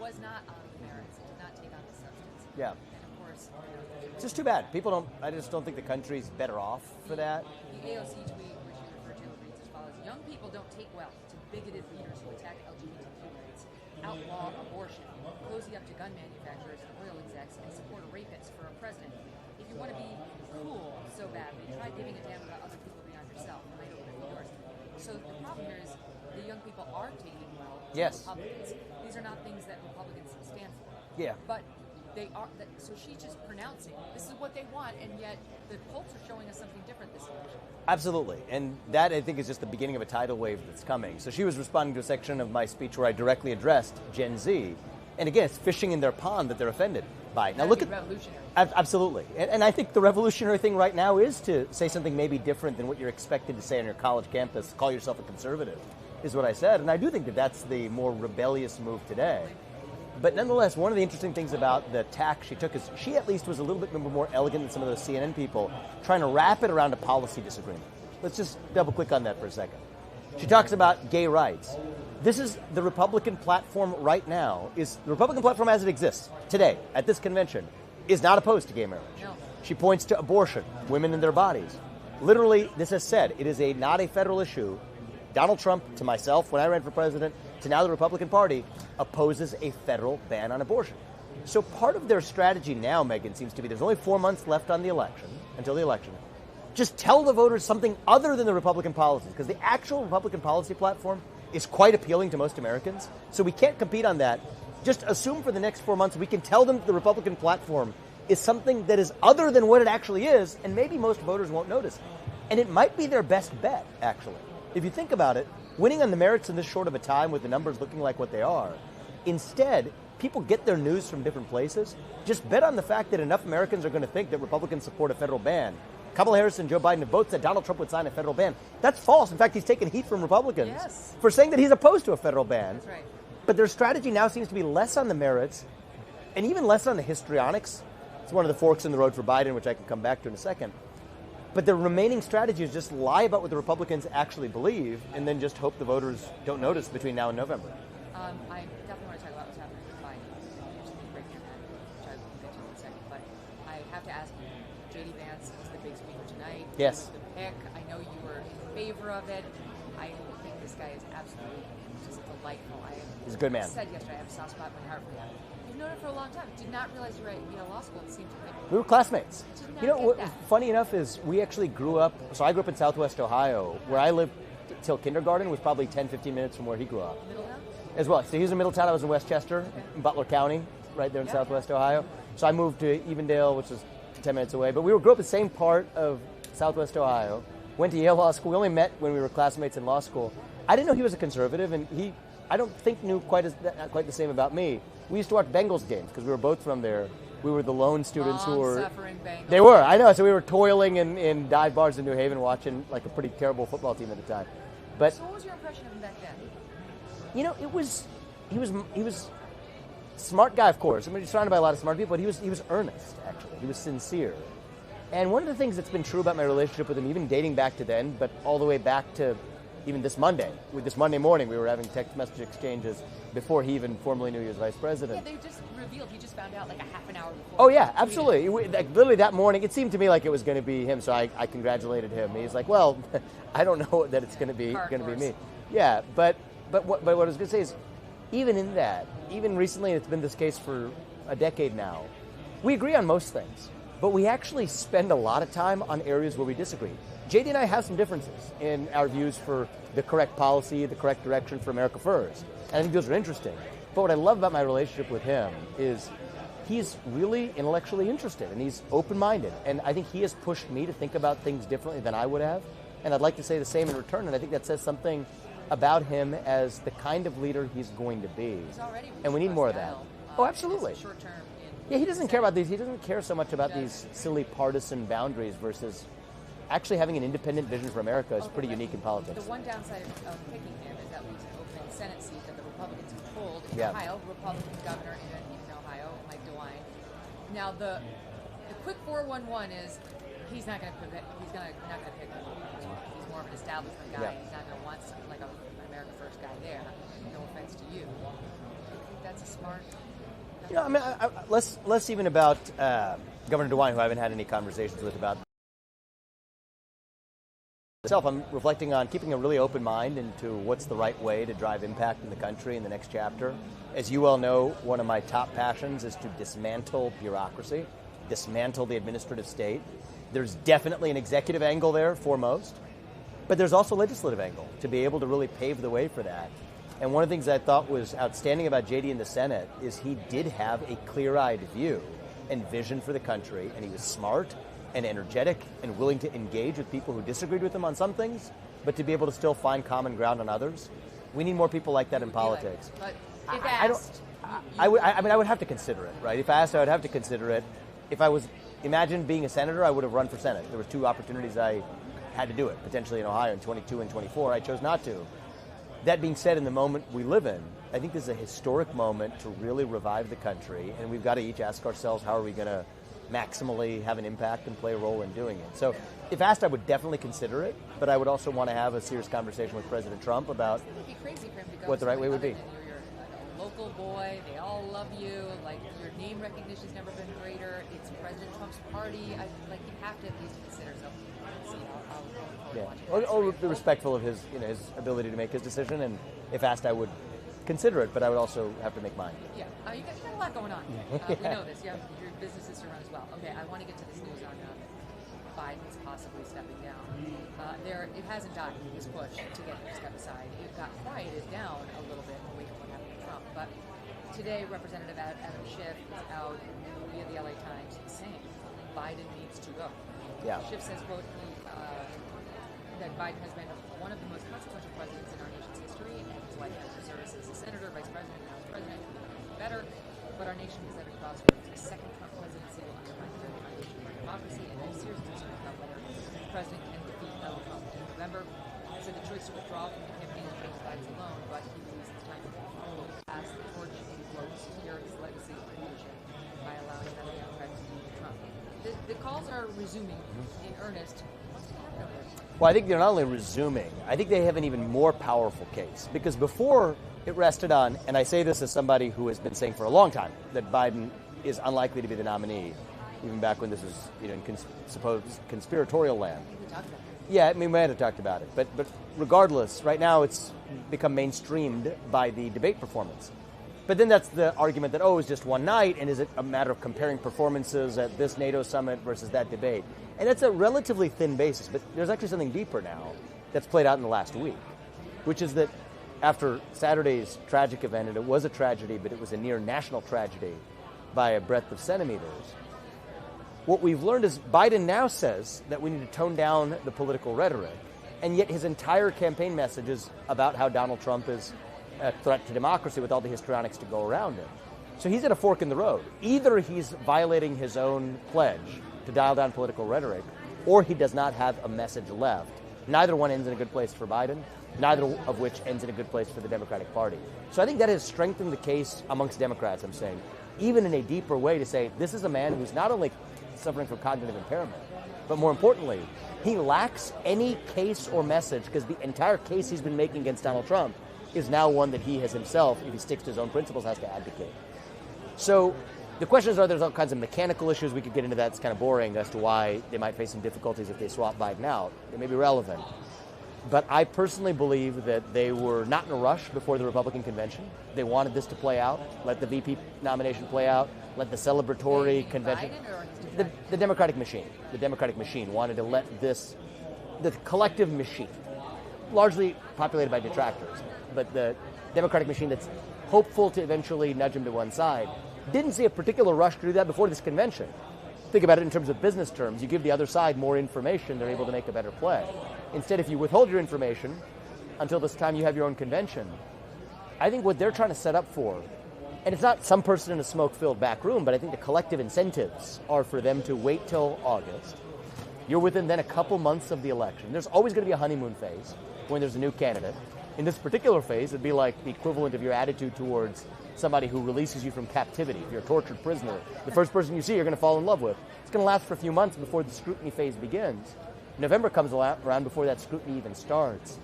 was not on the merits. It did not take on the substance. Yeah. And of course, it's just too bad. I just don't think the country's better off for that. The AOC tweet, which you referred to, reads as follows: young people don't take well to bigoted leaders who attack LGBTQ rights, outlaw abortion, cozy up to gun manufacturers and oil execs, and support a rapist for a president. If you want to be cool so badly, try giving a damn about other people beyond yourself. And I open a few doors. So the problem here is the young people are taking well to Republicans. These are not things that Republicans stand for. Yeah. But they are. So she's just pronouncing this is what they want, and yet the polls are showing us something different this election. Absolutely. And that, I think, is just the beginning of a tidal wave that's coming. So she was responding to a section of my speech where I directly addressed Gen Z. And again, it's fishing in their pond that they're offended by. Now look at revolutionary. Absolutely. And I think the revolutionary thing right now is to say something maybe different than what you're expected to say on your college campus. Call yourself a conservative, is what I said. And I do think that that's the more rebellious move today. But nonetheless, one of the interesting things about the tack she took is she at least was a little bit more elegant than some of those CNN people, trying to wrap it around a policy disagreement. Let's just double click on that for a second. She talks about gay rights. This is the Republican platform right now. Is the Republican platform as it exists today at this convention is not opposed to gay marriage. No. She points to abortion, women and their bodies. Literally, this is said, it is not a federal issue. Donald Trump, to myself when I ran for president, to now the Republican Party, opposes a federal ban on abortion. So part of their strategy now, Megyn, seems to be there's only 4 months left on the election, until the election. Just tell the voters something other than the Republican policies, because the actual Republican policy platform is quite appealing to most Americans. So we can't compete on that. Just assume for the next 4 months we can tell them the Republican platform is something that is other than what it actually is, and maybe most voters won't notice. And it might be their best bet, actually. If you think about it, winning on the merits in this short of a time with the numbers looking like what they are, instead, people get their news from different places. Just bet on the fact that enough Americans are going to think that Republicans support a federal ban. Kamala Harris and Joe Biden have both said Donald Trump would sign a federal ban. That's false. In fact, he's taken heat from Republicans for saying that he's opposed to a federal ban. That's right. But their strategy now seems to be less on the merits and even less on the histrionics. It's one of the forks in the road for Biden, which I can come back to in a second. But the remaining strategy is just lie about what the Republicans actually believe and then just hope the voters don't notice between now and November. I definitely want to talk about what's happening with Biden. There's something breaking in that, which I will get to in a second. But I have to ask you, J.D. Vance is the big speaker tonight. Yes. He was the pick. I know you were in favor of it. I think this guy is absolutely just delightful. He's a good man. I said yesterday, I have a soft spot in my heart for him. You've known him for a long time. Did not realize you were at Yale Law School. It seemed to me. We were classmates. You know, what, funny enough is we actually grew up, so I grew up in Southwest Ohio, where I lived till kindergarten was probably 10, 15 minutes from where he grew up. Middletown? As well. So he was in Middletown, I was in Westchester, in Butler County, right there in Southwest Ohio. So I moved to Evendale, which is 10 minutes away. But we grew up in the same part of Southwest Ohio, went to Yale Law School. We only met when we were classmates in law school. I didn't know he was a conservative, and he, I don't think, knew quite the same about me. We used to watch Bengals games because we were both from there. We were the lone students who were... Long-suffering Bengals. They were, I know. So we were toiling in dive bars in New Haven watching like a pretty terrible football team at the time. But So what was your impression of him back then? you know, he was smart guy, of course. I mean, he's surrounded by a lot of smart people, but he was earnest, actually. He was sincere. And one of the things that's been true about my relationship with him, even dating back to then, but all the way back to even this Monday. With this Monday morning, we were having text message exchanges before he even formally knew he was vice president. Yeah, they just revealed. He just found out like a half an hour before. Oh, yeah, absolutely. Like, literally that morning, it seemed to me like it was going to be him, so I congratulated him. He's like, well, I don't know that it's going to be me. Yeah, but what I was going to say is, even in that, even recently, it's been this case for a decade now, we agree on most things, but we actually spend a lot of time on areas where we disagree. JD and I have some differences in our views for the correct policy, the correct direction for America First. And I think those are interesting. But what I love about my relationship with him is he's really intellectually interested and he's open-minded. And I think he has pushed me to think about things differently than I would have. And I'd like to say the same in return. And I think that says something about him as the kind of leader he's going to be. And we need more of that. Oh, absolutely. Yeah, he doesn't care about these. He doesn't care so much about these silly partisan boundaries versus actually having an independent vision for America is pretty unique in politics. The one downside of picking him is that leaves an open Senate seat that the Republicans controlled in Ohio, Republican governor in Ohio, Mike DeWine. Now the quick 411 is he's not going to pick. He's not going to pick him. He's more of an establishment guy. He's not going to want something like an America First guy there. No offense to you. I think that's a smart Less even about Governor DeWine, who I haven't had any conversations with about myself. I'm reflecting on keeping a really open mind into what's the right way to drive impact in the country in the next chapter. As you well know, one of my top passions is to dismantle bureaucracy, dismantle the administrative state. There's definitely an executive angle there, foremost, but there's also a legislative angle to be able to really pave the way for that. And one of the things I thought was outstanding about JD in the Senate is he did have a clear-eyed view and vision for the country, and he was smart and energetic and willing to engage with people who disagreed with him on some things, but to be able to still find common ground on others. We need more people like that in politics. But if asked, I would have to consider it, right? If asked, I would have to consider it. If I was, imagine being a senator, I would have run for Senate. There were two opportunities I had to do it, potentially in Ohio in 22 and 24. I chose not to. That being said, in the moment we live in, I think this is a historic moment to really revive the country, and we've got to each ask ourselves, how are we going to maximally have an impact and play a role in doing it? So if asked, I would definitely consider it, but I would also want to have a serious conversation with President Trump about what the right way would be. You're a local boy, they all love you, like your name recognition's never been greater, it's President Trump's party, you have to at least consider. So see, I'll be respectful of his ability to make his decision, and if asked, I would consider it, but I would also have to make mine. Yeah, you got a lot going on. We know this. You have your businesses to run as well. Okay, I want to get to this news on Biden's possibly stepping down. It hasn't died, this push to get him to step aside. It got quieted down a little bit away from what happened to Trump. But today, Representative Adam Schiff is out via the LA Times saying Biden needs to go. Yeah. Schiff says, quote, that Biden has been one of the most consequential presidents in our nation's history, and his life after service as a senator, vice president, and house president could be better. But our nation is at a crossroads. A second Trump presidency will undermine the very foundation of our democracy, and I'm serious concern about whether the president can defeat Donald Trump in November. He said the choice to withdraw from the campaign is Joe Biden's alone, but he believes it's time to pass the torch and float to secure his legacy of leadership by allowing another Democrat to beat Trump. The calls are resuming in earnest. What's going to happen over there? Well, I think they're not only resuming, I think they have an even more powerful case. Because before it rested on, and I say this as somebody who has been saying for a long time that Biden is unlikely to be the nominee, even back when this was in supposed conspiratorial land. Yeah, we might have talked about it. But regardless, right now it's become mainstreamed by the debate performance. But then that's the argument that, it's just one night, and is it a matter of comparing performances at this NATO summit versus that debate? And that's a relatively thin basis, but there's actually something deeper now that's played out in the last week, which is that after Saturday's tragic event, and it was a tragedy, but it was a near national tragedy by a breadth of centimeters, what we've learned is Biden now says that we need to tone down the political rhetoric, and yet his entire campaign message is about how Donald Trump is a threat to democracy with all the histrionics to go around him. So he's at a fork in the road. Either he's violating his own pledge to dial down political rhetoric, or he does not have a message left. Neither one ends in a good place for Biden, neither of which ends in a good place for the Democratic Party. So I think that has strengthened the case amongst Democrats, I'm saying, even in a deeper way, to say this is a man who's not only suffering from cognitive impairment, but more importantly, he lacks any case or message, because the entire case he's been making against Donald Trump is now one that he has himself, if he sticks to his own principles, has to advocate. So the question is, there's all kinds of mechanical issues. We could get into that. It's kind of boring as to why they might face some difficulties if they swap Biden out. They may be relevant. But I personally believe that they were not in a rush before the Republican convention. They wanted this to play out, let the VP nomination play out, let the celebratory convention. The Democratic machine. The Democratic machine wanted to let this, the collective machine, largely populated by detractors, but the Democratic machine that's hopeful to eventually nudge him to one side, didn't see a particular rush to do that before this convention. Think about it in terms of business terms. You give the other side more information, they're able to make a better play. Instead, if you withhold your information until this time you have your own convention, I think what they're trying to set up for, and it's not some person in a smoke-filled back room, but I think the collective incentives are for them to wait till August. You're within then a couple months of the election. There's always going to be a honeymoon phase when there's a new candidate. In this particular phase, it'd be like the equivalent of your attitude towards somebody who releases you from captivity. If you're a tortured prisoner, the first person you see you're going to fall in love with. It's going to last for a few months before the scrutiny phase begins. November comes around before that scrutiny even starts.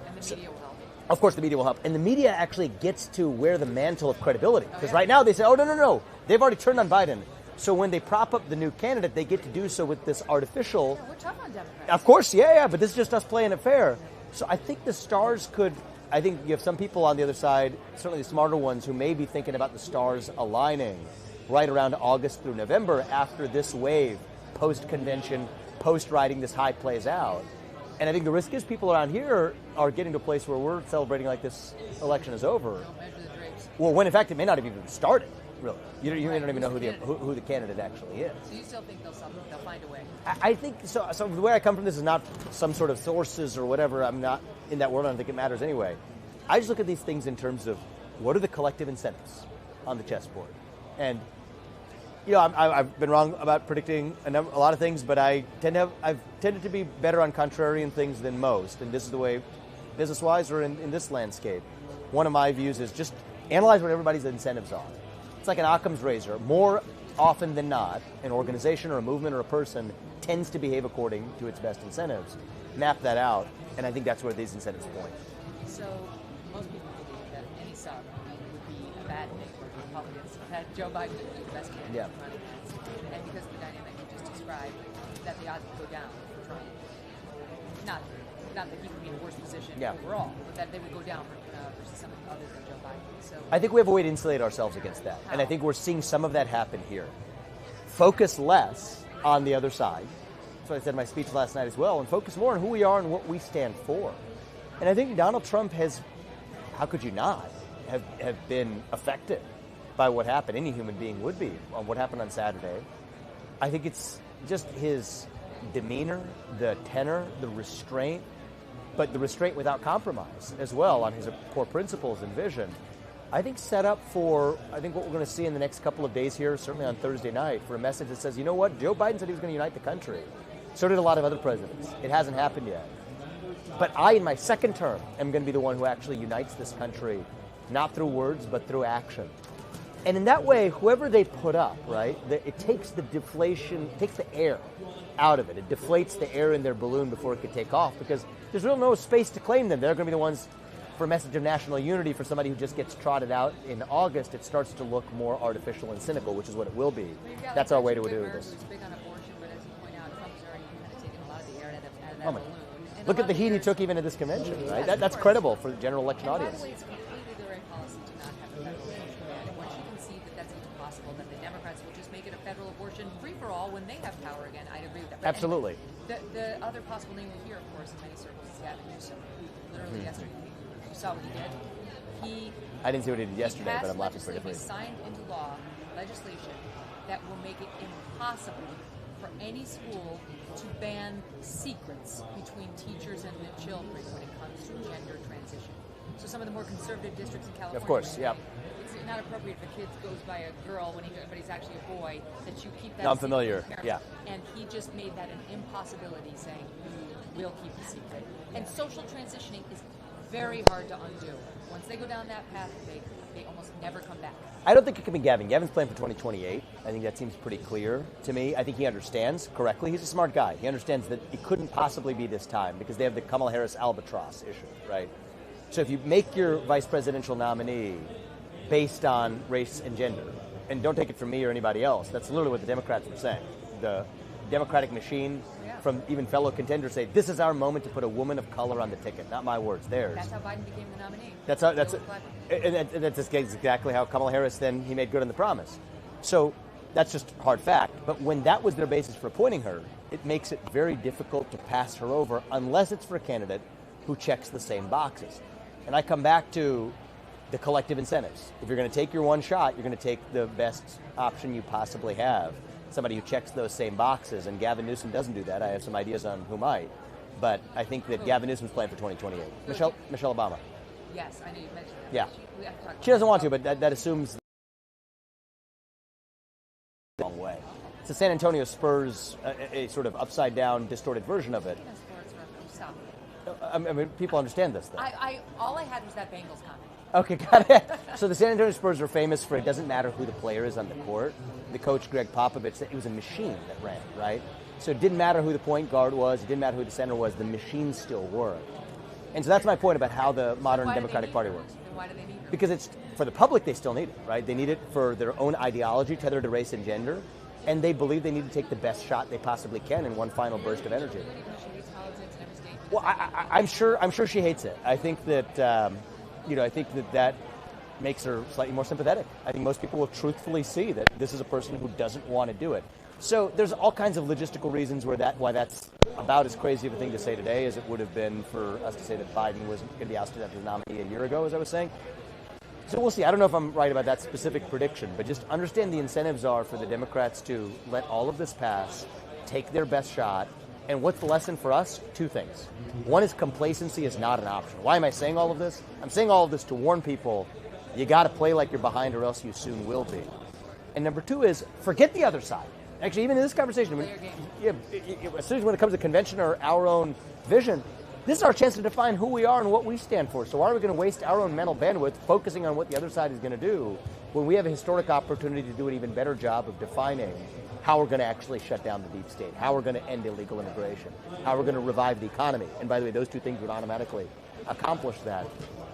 And the media will help. Of course, the media will help. And the media actually gets to wear the mantle of credibility. Because right now they say, oh, no. They've already turned on Biden. So when they prop up the new candidate, they get to do so with this artificial... Yeah, we're tough on Democrats. Of course, yeah, but this is just us playing it fair. So I think the stars could... I think you have some people on the other side, certainly the smarter ones, who may be thinking about the stars aligning right around August through November after this wave, post-convention, post-riding this high plays out. And I think the risk is people around here are getting to a place where we're celebrating like this election is over. Don't measure the drapes. Well, when in fact it may not have even started, really. You don't even know who the candidate actually is. So you still think they'll find a way? I think so. So the way I come from this is not some sort of sources or whatever. I'm not in that world. I don't think it matters anyway. I just look at these things in terms of what are the collective incentives on the chessboard. And you know, I've been wrong about predicting a lot of things, but I've tended to be better on contrarian things than most. And this is the way, business-wise or in this landscape. One of my views is just analyze what everybody's incentives are. It's like an Occam's razor. More often than not, an organization or a movement or a person tends to behave according to its best incentives. Map that out, and I think that's where these incentives point. So most people believe that any sub would be a bad thing for Republicans. That Joe Biden would be the best candidate for running against. And because of the dynamic you just described, that the odds would go down for Trump. Not that he would be in a worse position overall, but that they would go down versus someone other than Joe Biden. So I think we have a way to insulate ourselves against that. And I think we're seeing some of that happen here. Focus less on the other side. That's what I said in my speech last night as well, and focus more on who we are and what we stand for. And I think Donald Trump has, how could you not, have been affected by what happened. Any human being would be on what happened on Saturday. I think it's just his demeanor, the tenor, the restraint, but the restraint without compromise as well on his core principles and vision. I think set up for, I think what we're going to see in the next couple of days here, certainly on Thursday night, for a message that says, you know what, Joe Biden said he was going to unite the country. So did a lot of other presidents. It hasn't happened yet. But I, in my second term, am going to be the one who actually unites this country, not through words, but through action. And in that way, whoever they put up, right, it takes the deflation, takes the air out of it. It deflates the air in their balloon before it could take off, because there's really no space to claim them. They're going to be the ones for a message of national unity. For somebody who just gets trotted out in August, it starts to look more artificial and cynical, which is what it will be. That's our way to do this. Who's big on abortion, but as you point out, Trump's already kind of taken a lot of the air out of that Oh my. balloon. And Look a at the lot of heat he leaders- took even at this convention, right? Yes, That's of course. credible for the general election And by audience. the way, it's completely the right policy to not have a federal abortion ban. And once you can see that that's impossible, that the Democrats will just make it a federal abortion free-for-all when they have power again, I'd agree with that. But Absolutely. anyway, the other possible name we hear, of course, in many circles is Gavin Newsom, who literally yesterday, you saw what he did. I didn't see what he did yesterday, but I'm laughing for He different. signed into law legislation that will make it impossible for any school to ban secrets between teachers and the children when it comes to gender transition. So some of the more conservative districts in California, Of course, yeah. it's not appropriate if a kid goes by a girl but he's actually a boy, that you keep that No, I'm secret familiar, from parents. yeah. And he just made that an impossibility, saying we will keep the secret. And social transitioning is very hard to undo. Once they go down that path, they almost never come back. I don't think it can be Gavin. Gavin's playing for 2028. I think that seems pretty clear to me. I think he understands correctly. He's a smart guy. He understands that it couldn't possibly be this time because they have the Kamala Harris albatross issue, right? So if you make your vice presidential nominee based on race and gender, and don't take it from me or anybody else, that's literally what the Democrats were saying. The Democratic machine, from even fellow contenders, say this is our moment to put a woman of color on the ticket. Not my words, theirs. That's how Biden became the nominee. That's exactly how Kamala Harris then he made good on the promise. So that's just hard fact. But when that was their basis for appointing her, it makes it very difficult to pass her over unless it's for a candidate who checks the same boxes. And I come back to the collective incentives. If you're going to take your one shot, you're going to take the best option you possibly have. Somebody who checks those same boxes, and Gavin Newsom doesn't do that. I have some ideas on who might, but I think that Gavin Newsom's playing for 2028. Michelle Obama. Yes, I know you mentioned that. Yeah. We have to talk She doesn't want to, but that assumes the wrong way. It's the San Antonio Spurs, a sort of upside down, distorted version of it. Stop. I mean, people understand this, though. All I had was that Bengals comment. Okay, got it. So the San Antonio Spurs are famous for it doesn't matter who the player is on the court. The coach, Greg Popovich, said it was a machine that ran, right? So it didn't matter who the point guard was. It didn't matter who the center was. The machine still worked. And so that's my point about how the modern Democratic Party works. Then why do they need her? Because it's, for the public, they still need it, right? They need it for their own ideology tethered to race and gender, and they believe they need to take the best shot they possibly can in one final burst of energy. Well, I'm sure she hates it. I think that, that makes her slightly more sympathetic. I think most people will truthfully see that this is a person who doesn't want to do it. So there's all kinds of logistical reasons why that's about as crazy of a thing to say today as it would have been for us to say that Biden was going to be ousted as the nominee a year ago, as I was saying. So we'll see. I don't know if I'm right about that specific prediction, but just understand the incentives are for the Democrats to let all of this pass, take their best shot. And what's the lesson for us? Two things. One is complacency is not an option. Why am I saying all of this? I'm saying all of this to warn people, you got to play like you're behind or else you soon will be. And number two is forget the other side. Actually, even in this conversation, as soon as when it comes to convention or our own vision, this is our chance to define who we are and what we stand for. So why are we going to waste our own mental bandwidth focusing on what the other side is going to do when we have a historic opportunity to do an even better job of defining how we're going to actually shut down the deep state, how we're going to end illegal immigration, how we're going to revive the economy. And by the way, those two things would automatically accomplish that.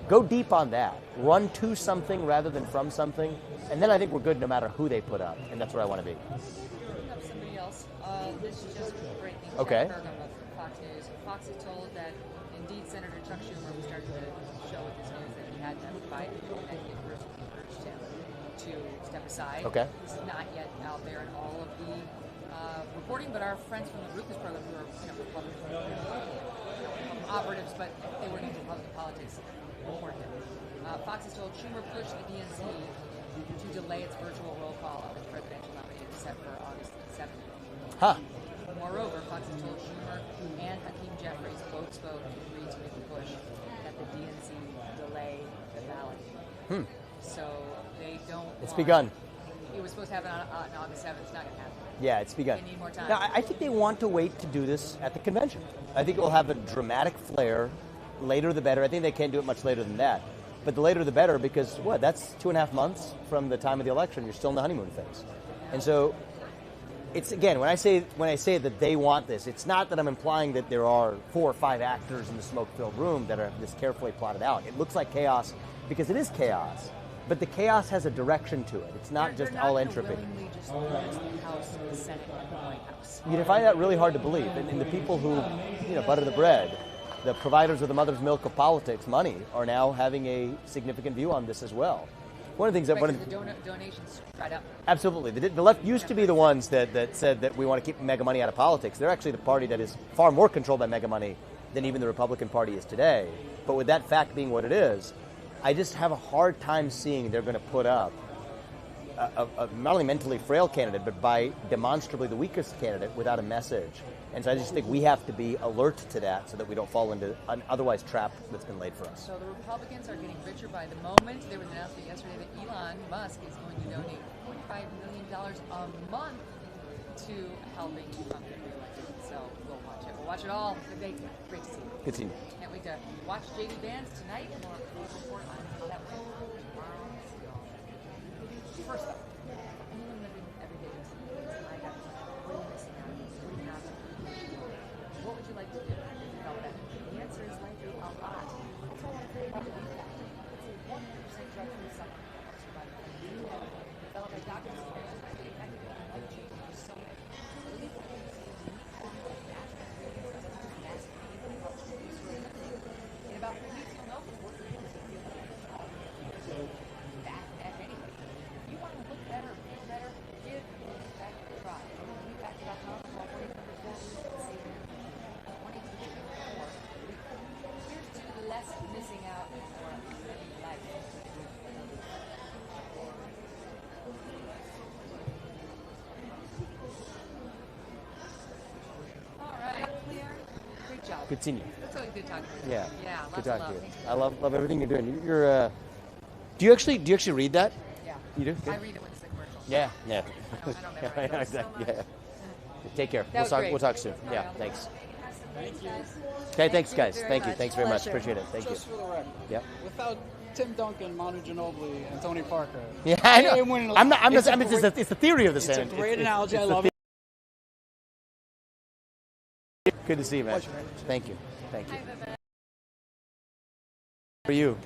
Go deep on that. Run to something rather than from something. And then I think we're good no matter who they put up. And that's where I want to be. Bring up somebody else. This is just breaking. Okay. Program of Fox News. Fox is told that indeed Senator Chuck Schumer was starting to show with this news that he had met with Biden and he urged him to step aside. Okay. This is not yet out there in all of the reporting, but our friends from the Rufus program who are Republican operatives, but they were in Republican politics, reported it. Fox has told Schumer pushed the DNC to delay its virtual roll call of its presidential nominee set for August 7th. Huh. Moreover, Fox has told Schumer and Hakeem Jeffries, both spoke to agree to make a push that the DNC delay the ballot. So they don't. It's begun. It was supposed to happen on August 7th. It's not going to happen. Yeah, it's begun. They need more time. Now, I think they want to wait to do this at the convention. I think it will have a dramatic flair. Later the better. I think they can't do it much later than that. But the later the better because, that's 2.5 months from the time of the election. You're still in the honeymoon phase. And so it's, again, when I say that they want this, it's not that I'm implying that there are 4 or 5 actors in the smoke-filled room that are this carefully plotted out. It looks like chaos because it is chaos. But the chaos has a direction to it. It's not just all entropy. They're not willingly just lose the House, the Senate, and the White House. You find that really hard to believe. And the people who, butter the bread, the providers of the mother's milk of politics, money, are now having a significant view on this as well. One of the things that the donations dried up. Absolutely. The left used to be the ones that said that we want to keep mega money out of politics. They're actually the party that is far more controlled by mega money than even the Republican Party is today. But with that fact being what it is, I just have a hard time seeing they're going to put up a not only mentally frail candidate, but by demonstrably the weakest candidate without a message. And so I just think we have to be alert to that so that we don't fall into an otherwise trap that's been laid for us. So the Republicans are getting richer by the moment. There was an announcement yesterday that Elon Musk is going to donate $45 million a month to helping Trump get reelected. So we'll watch it. We'll watch it all. Great to see you. Good seeing you. Can't wait to watch JD Vance tonight, and we'll report on how that went tomorrow. First up, anyone living everyday I have really missing out. What would you like to do if you felt that? The answer is likely a lot. That's all I'm saying about the weekend. It's a 100% drug-free supplement that helps your body fight. Developed by doctors and nurses, highly effective and life-changing for so many. Relief from in about 3 weeks, you'll know if it's working. Back at anyway. If you want to look better, feel better, give Back a try. Back.com, call 1-800-4-SAVE. 1-800-4. Here's to less missing out and more living life. All right, clear. Great job. Good seeing you. That's always good talking to you. Yeah. Yeah, Good lots of talking love. to you. Thanks. I love everything you're doing. You're do you actually read that? Yeah. You do? I read it when it's a commercial. Yeah. Yeah. I don't memorize those Exactly. so much. Yeah. Take care. That was great. We'll talk soon. All Yeah. right, Thanks. Thank you. Okay. Thanks, guys. very Thank you. much. Thanks very much. Pleasure. Appreciate it. Thank you. Just for the record. Yep. Without Tim Duncan, Manu Ginobili, and Tony Parker. Yeah, I they know. win- I'm not. it's a It's the theory of the It's a sentence. great analogy. I love the it. Good to see you, man. Pleasure. Thank you. Thank you. Hi, Vivek. For you.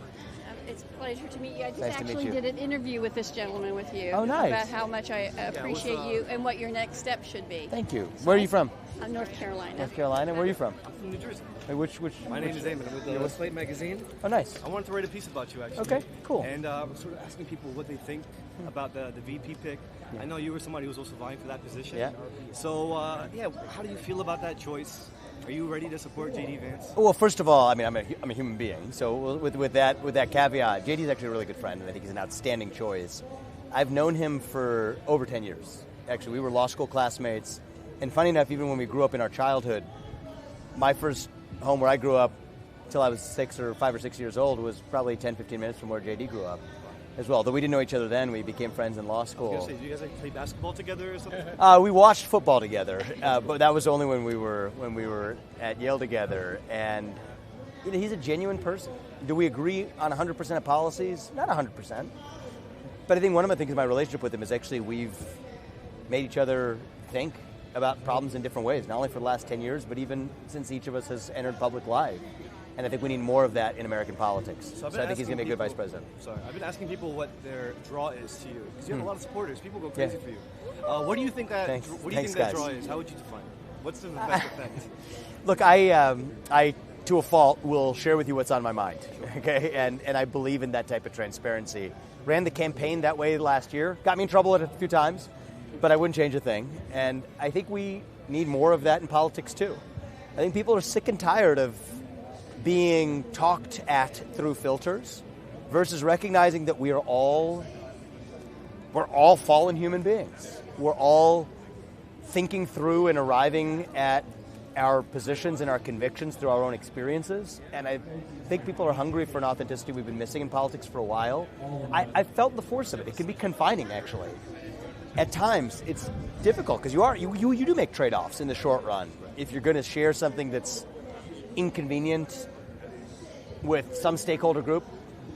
It's a pleasure to meet you. I just Nice to meet actually you. did an interview with this gentleman with you. Oh, nice. About how much I appreciate you and what your next step should be. Thank you. Where are you from? I'm North Carolina. North Carolina. Where are you from? I'm from New Jersey. Hey, My name is Eamon. I'm with Slate Magazine. Oh, nice. I wanted to write a piece about you, actually. Okay, cool. And I'm sort of asking people what they think about the VP pick. I know you were somebody who was also vying for that position. Yeah. So, how do you feel about that choice? Are you ready to support J.D. Vance? Well, first of all, I mean, I'm a human being, so with that caveat, JD's actually a really good friend, and I think he's an outstanding choice. I've known him for over 10 years. Actually, we were law school classmates, and funny enough, even when we grew up in our childhood, my first home where I grew up till I was 5 or 6 years old was probably 10, 15 minutes from where JD grew up as well. Though we didn't know each other then, we became friends in law school. I was going to say, do you guys play basketball together or something? We watched football together, but that was only when we were at Yale together. And he's a genuine person. Do we agree on 100% of policies? Not 100%. But I think one of the things in my relationship with him is actually we've made each other think about problems in different ways, not only for the last 10 years, but even since each of us has entered public life. And I think we need more of that in American politics. So I think he's going to be a good vice president. Sorry, I've been asking people what their draw is to you, because you have a lot of supporters. People go crazy for you. What do you think that? What do you think that draw is? How would you define it? What's the best effect? Look, I to a fault will share with you what's on my mind. Okay, and I believe in that type of transparency. Ran the campaign that way last year. Got me in trouble a few times, but I wouldn't change a thing. And I think we need more of that in politics too. I think people are sick and tired of being talked at through filters versus recognizing that we're all fallen human beings. We're all thinking through and arriving at our positions and our convictions through our own experiences. And I think people are hungry for an authenticity we've been missing in politics for a while. I felt the force of it. It can be confining, actually. At times, it's difficult because you do make trade-offs in the short run. If you're going to share something that's inconvenient with some stakeholder group,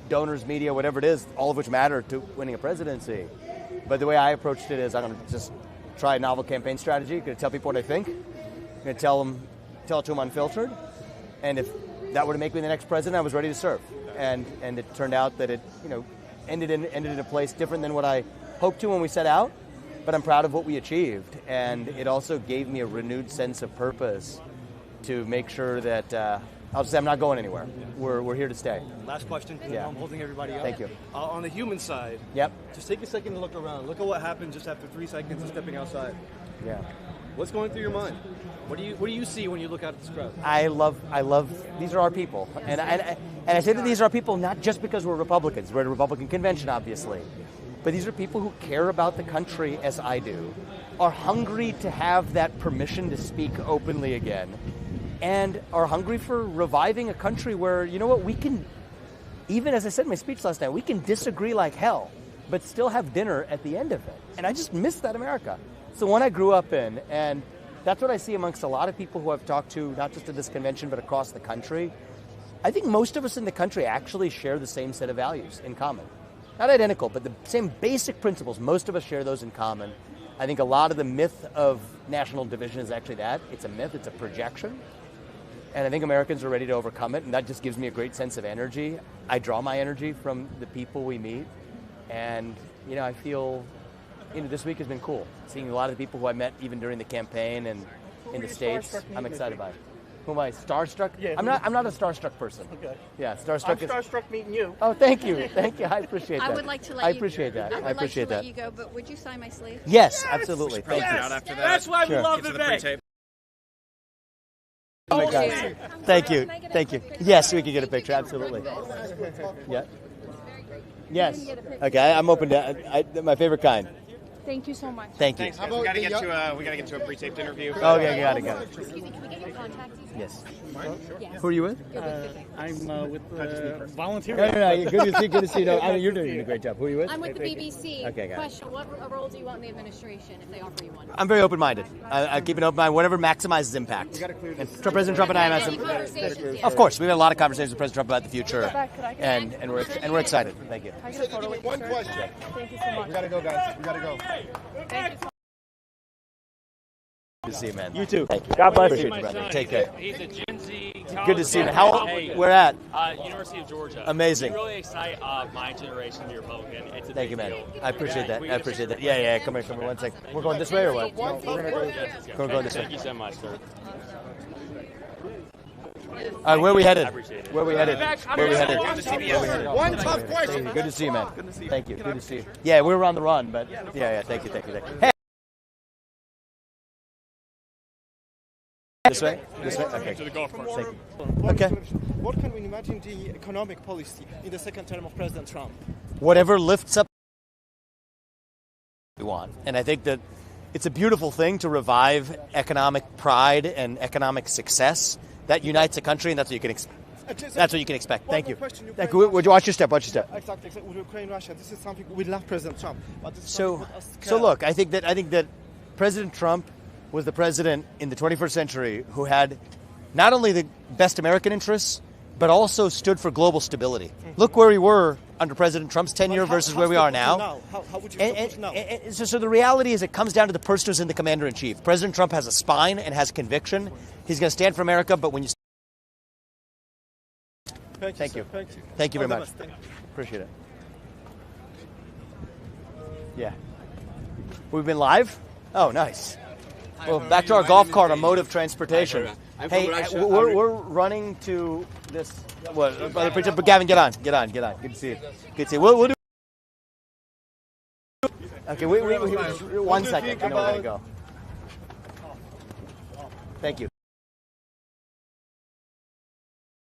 donors, media, whatever it is, all of which matter to winning a presidency. But the way I approached it is I'm going to just try a novel campaign strategy. Going to tell people what I think. Going to tell it to them unfiltered. And if that were to make me the next president, I was ready to serve. And it turned out that it ended in a place different than what I hoped to when we set out. But I'm proud of what we achieved. And it also gave me a renewed sense of purpose to make sure that I'll just say I'm not going anywhere. We're here to stay. Last question, because I'm holding everybody up. Thank you. On the human side, just take a second to look around. Look at what happened just after 3 seconds of stepping outside. Yeah. What's going through your mind? What do you see when you look out at this crowd? I love. These are our people, and I say that these are our people not just because we're Republicans. We're at a Republican convention, obviously, but these are people who care about the country as I do, are hungry to have that permission to speak openly again, and are hungry for reviving a country where, you know what, we can, even as I said in my speech last night, we can disagree like hell, but still have dinner at the end of it. And I just miss that America. It's the one I grew up in, and that's what I see amongst a lot of people who I've talked to, not just at this convention, but across the country. I think most of us in the country actually share the same set of values in common. Not identical, but the same basic principles. Most of us share those in common. I think a lot of the myth of national division is actually that. It's a myth, it's a projection. And I think Americans are ready to overcome it, and that just gives me a great sense of energy. I draw my energy from the people we meet, and I feel this week has been cool. Seeing a lot of the people who I met even during the campaign and in the States, I'm excited by it. Who am I, starstruck? Yeah, I'm not a starstruck person. Okay. Yeah, starstruck I'm starstruck meeting you. Oh, thank you. Thank you. I appreciate that. I would like to let I you appreciate that. I would I appreciate like that. to let you go, but would you sign my sleeve? Yes, absolutely. Thank you. Yes. That's why we love Vivek. Oh my God. Thank you. Thank you. Yes, we can get a picture. Absolutely. Yeah. Yes. Okay, I'm open to my favorite kind. Thank you so much. Thank you. We gotta get to a pre-taped interview. Okay, got it. Excuse me, can we get your contact details? Yes. Yes. Who are you with? I'm with volunteer. No. Good to see you. No, you're doing a great job. Who are you with? I'm with the BBC. Okay, got it. Question, what role do you want in the administration if they offer you one? I'm very open-minded. I keep an open mind. Whatever maximizes impact. And President Trump and I have Any conversations yet? Of course, we've had a lot of conversations with President Trump about the future, and we're excited. Thank you. Can I get a photo with one question? Thank you so much. We gotta go, guys. We gotta go. Thank you so much. Good to see you, man. You too. Thank you. God bless Appreciate you. you, brother. Take care. He's a Gen Z Good to see you. How we're at? University of Georgia. Amazing. You really excite my generation to be Republican. It's a Thank you, man. deal. I appreciate that. I appreciate that. Yeah. Come here 1 second. We're going this way or what? One tough question. We're going this way. Thank you so much, sir. All right, where are we headed? I appreciate it. Where are we headed? Where are we headed? One tough question. Good to see you, man. Thank you. Good to see you. Yeah, we were on the run, but yeah. Thank you. Hey. This way? Okay. To the golf course. Thank you. Okay. What can we imagine the economic policy in the second term of President Trump? Whatever lifts up we want. And I think that it's a beautiful thing to revive economic pride and economic success that unites a country, and that's what you can expect. That's what you can expect. Thank you. Thank you. Watch your step. Exactly. With Ukraine, Russia, this is something we love President Trump. But this is So look, I think that President Trump was the president in the 21st century who had not only the best American interests, but also stood for global stability. Look where we were under President Trump's tenure versus where we are now. How would you support now? So the reality is it comes down to the person who's in the commander-in-chief. President Trump has a spine and has conviction. He's going to stand for America, but when you... Thank you. Thank you very much. Appreciate it. Yeah. We've been live? Oh, nice. Well, back to our golf cart, our mode of transportation. Hey, we're running to this. What? But Gavin, get on. Good to see you. We'll do. Okay, we 1 second. I know we're gonna go. Thank you.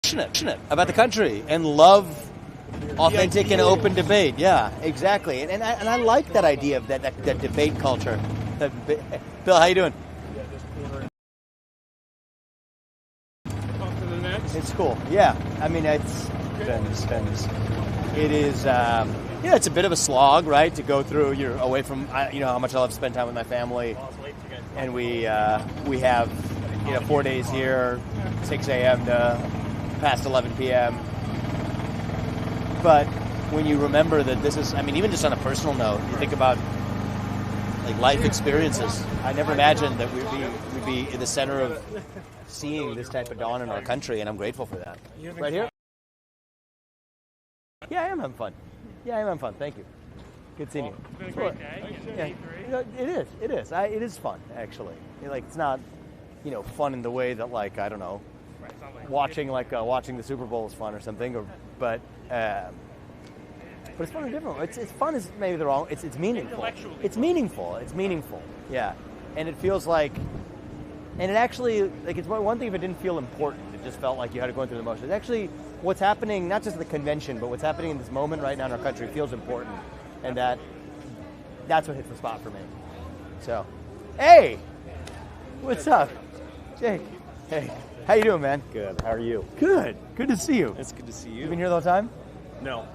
Passionate about the country and love authentic and open debate. Yeah, exactly. And I like that idea of that debate culture. Bill, how you doing? It's cool. Yeah. I mean, it's depends. It is, it's a bit of a slog, right? To go through. You're away from, how much I love to spend time with my family, and we have, 4 days here, 6 a.m. to past 11 p.m. But when you remember that this is, even just on a personal note, you think about like life experiences. I never imagined that we'd be in the center of seeing this type of dawn in our country, and I'm grateful for that. Right here? Yeah, I am having fun. Thank you. Good seeing you. It's been a great day. Yeah. It is. It is fun, actually. It's not, fun in the way that, like, I don't know, watching the Super Bowl is fun or something, but it's fun and different. It's fun is maybe the wrong. It's meaningful. It's meaningful. Yeah, and it feels like, and it actually it's one thing if it didn't feel important. It just felt like you had to go through the motions. Actually, what's happening, not just at the convention, but what's happening in this moment right now in our country feels important, and that's what hits the spot for me. So, hey, what's up, Jake? Hey, how you doing, man? Good. How are you? Good to see you. It's good to see you. You been here the whole time? No.